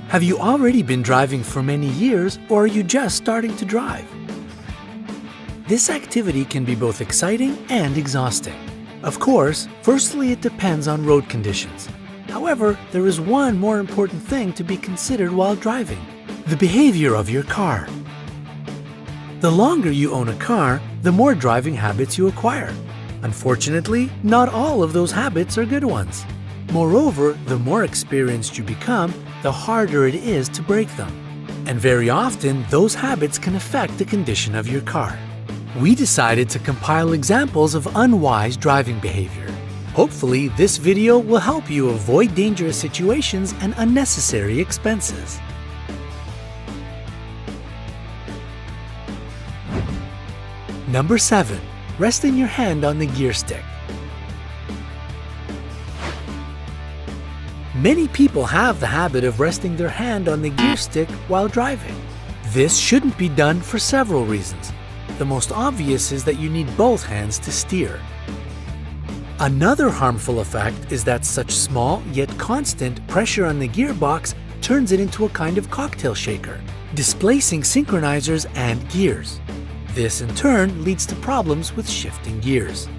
Have you already been driving for many years, or are you just starting to drive? This activity can be both exciting and exhausting. Of course, firstly, it depends on road conditions. However, there is one more important thing to be considered while driving: the behavior of your car. The longer you own a car, the more driving habits you acquire. Unfortunately, not all of those habits are good ones. Moreover, the more experienced you become, the harder it is to break them. And very often, those habits can affect the condition of your car. We decided to compile examples of unwise driving behavior. Hopefully, this video will help you avoid dangerous situations and unnecessary expenses. Number 7. Resting your hand on the gear stick. Many people have the habit of resting their hand on the gear stick while driving. This shouldn't be done for several reasons. The most obvious is that you need both hands to steer. Another harmful effect is that such small yet constant pressure on the gearbox turns it into a kind of cocktail shaker, displacing synchronizers and gears. This in turn leads to problems with shifting gears.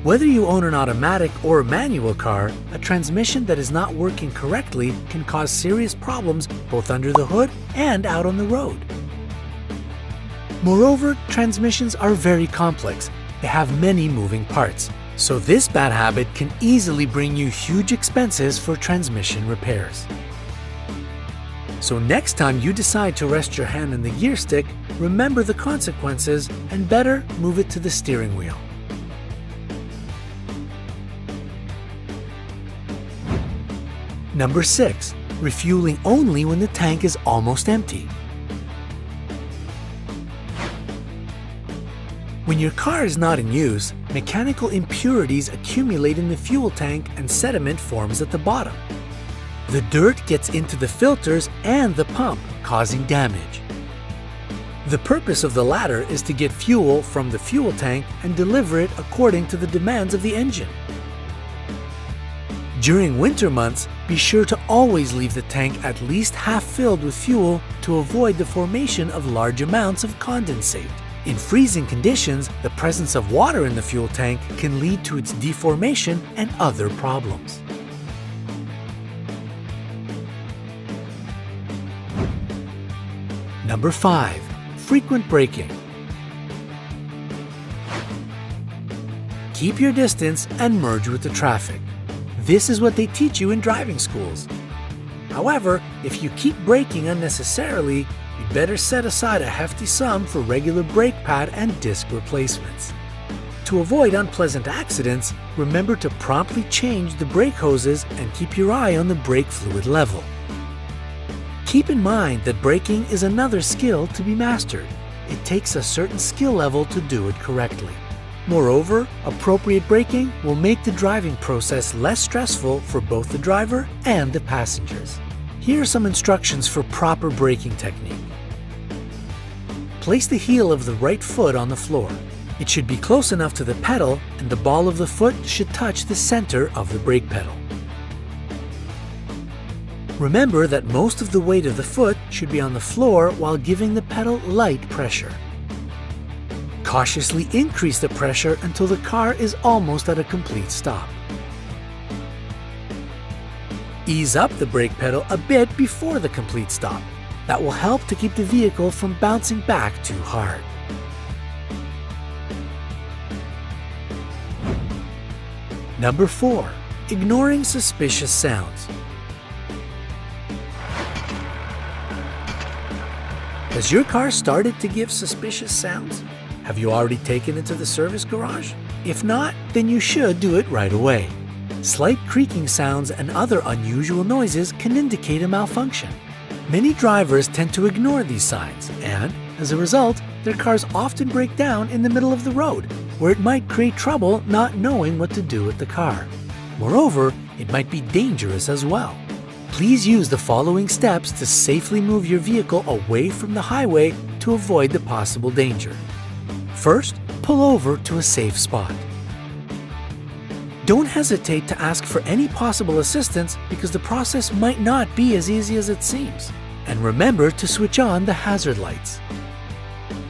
Whether you own an automatic or a manual car, a transmission that is not working correctly can cause serious problems both under the hood and out on the road. Moreover, transmissions are very complex. They have many moving parts, so this bad habit can easily bring you huge expenses for transmission repairs. So next time you decide to rest your hand on the gear stick, remember the consequences and better move it to the steering wheel. Number 6. Refueling only when the tank is almost empty. When your car is not in use, mechanical impurities accumulate in the fuel tank and sediment forms at the bottom. The dirt gets into the filters and the pump, causing damage. The purpose of the latter is to get fuel from the fuel tank and deliver it according to the demands of the engine. During winter months, be sure to always leave the tank at least half filled with fuel to avoid the formation of large amounts of condensate. In freezing conditions, the presence of water in the fuel tank can lead to its deformation and other problems. Number 5. Frequent braking. Keep your distance and merge with the traffic. This is what they teach you in driving schools. However, if you keep braking unnecessarily, you'd better set aside a hefty sum for regular brake pad and disc replacements. To avoid unpleasant accidents, remember to promptly change the brake hoses and keep your eye on the brake fluid level. Keep in mind that braking is another skill to be mastered. It takes a certain skill level to do it correctly. Moreover, appropriate braking will make the driving process less stressful for both the driver and the passengers. Here are some instructions for proper braking technique. Place the heel of the right foot on the floor. It should be close enough to the pedal, and the ball of the foot should touch the center of the brake pedal. Remember that most of the weight of the foot should be on the floor while giving the pedal light pressure. Cautiously increase the pressure until the car is almost at a complete stop. Ease up the brake pedal a bit before the complete stop. That will help to keep the vehicle from bouncing back too hard. Number 4. Ignoring suspicious sounds. Has your car started to give suspicious sounds? Have you already taken it to the service garage? If not, then you should do it right away. Slight creaking sounds and other unusual noises can indicate a malfunction. Many drivers tend to ignore these signs and, as a result, their cars often break down in the middle of the road, where it might create trouble not knowing what to do with the car. Moreover, it might be dangerous as well. Please use the following steps to safely move your vehicle away from the highway to avoid the possible danger. First, pull over to a safe spot. Don't hesitate to ask for any possible assistance because the process might not be as easy as it seems. And remember to switch on the hazard lights.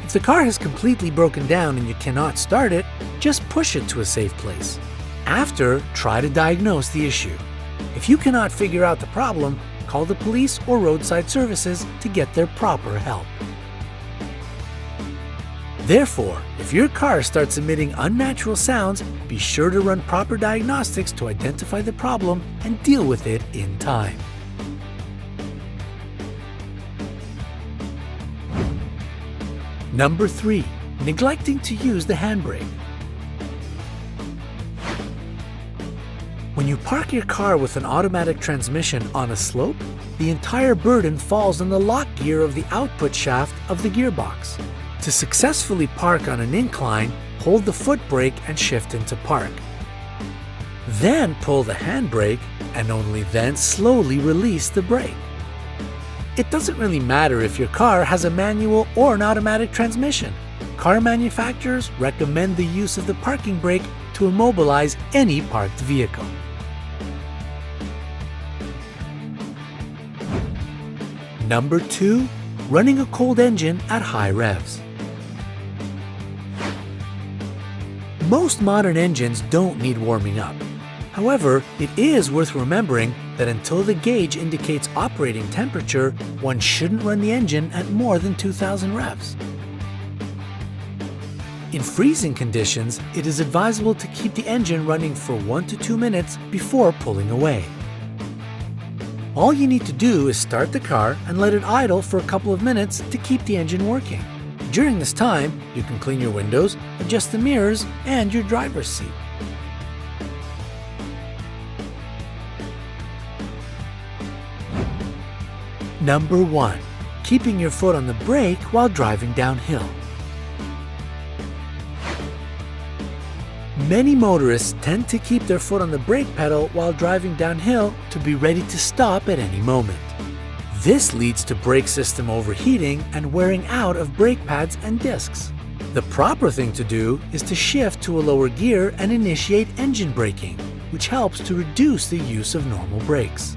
If the car has completely broken down and you cannot start it, just push it to a safe place. After, try to diagnose the issue. If you cannot figure out the problem, call the police or roadside services to get their proper help. Therefore, if your car starts emitting unnatural sounds, be sure to run proper diagnostics to identify the problem and deal with it in time. Number 3. Neglecting to use the handbrake. When you park your car with an automatic transmission on a slope, the entire burden falls on the lock gear of the output shaft of the gearbox. To successfully park on an incline, hold the foot brake and shift into park. Then pull the handbrake and only then slowly release the brake. It doesn't really matter if your car has a manual or an automatic transmission. Car manufacturers recommend the use of the parking brake to immobilize any parked vehicle. Number 2. Running a cold engine at high revs. Most modern engines don't need warming up. However, it is worth remembering that until the gauge indicates operating temperature, one shouldn't run the engine at more than 2000 revs. In freezing conditions, it is advisable to keep the engine running for 1 to 2 minutes before pulling away. All you need to do is start the car and let it idle for a couple of minutes to keep the engine working. During this time, you can clean your windows, adjust the mirrors, and your driver's seat. Number 1. Keeping your foot on the brake while driving downhill. Many motorists tend to keep their foot on the brake pedal while driving downhill to be ready to stop at any moment. This leads to brake system overheating and wearing out of brake pads and discs. The proper thing to do is to shift to a lower gear and initiate engine braking, which helps to reduce the use of normal brakes.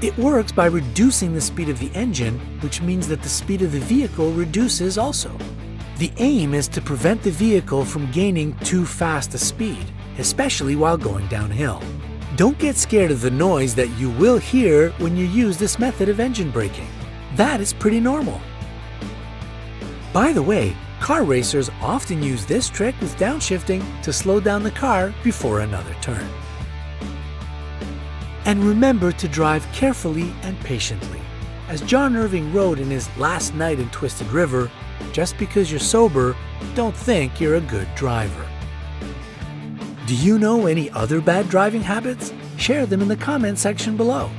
It works by reducing the speed of the engine, which means that the speed of the vehicle reduces also. The aim is to prevent the vehicle from gaining too fast a speed, especially while going downhill. Don't get scared of the noise that you will hear when you use this method of engine braking. That is pretty normal. By the way, car racers often use this trick with downshifting to slow down the car before another turn. And remember to drive carefully and patiently. As John Irving wrote in his Last Night in Twisted River, just because you're sober, don't think you're a good driver. Do you know any other bad driving habits? Share them in the comment section below.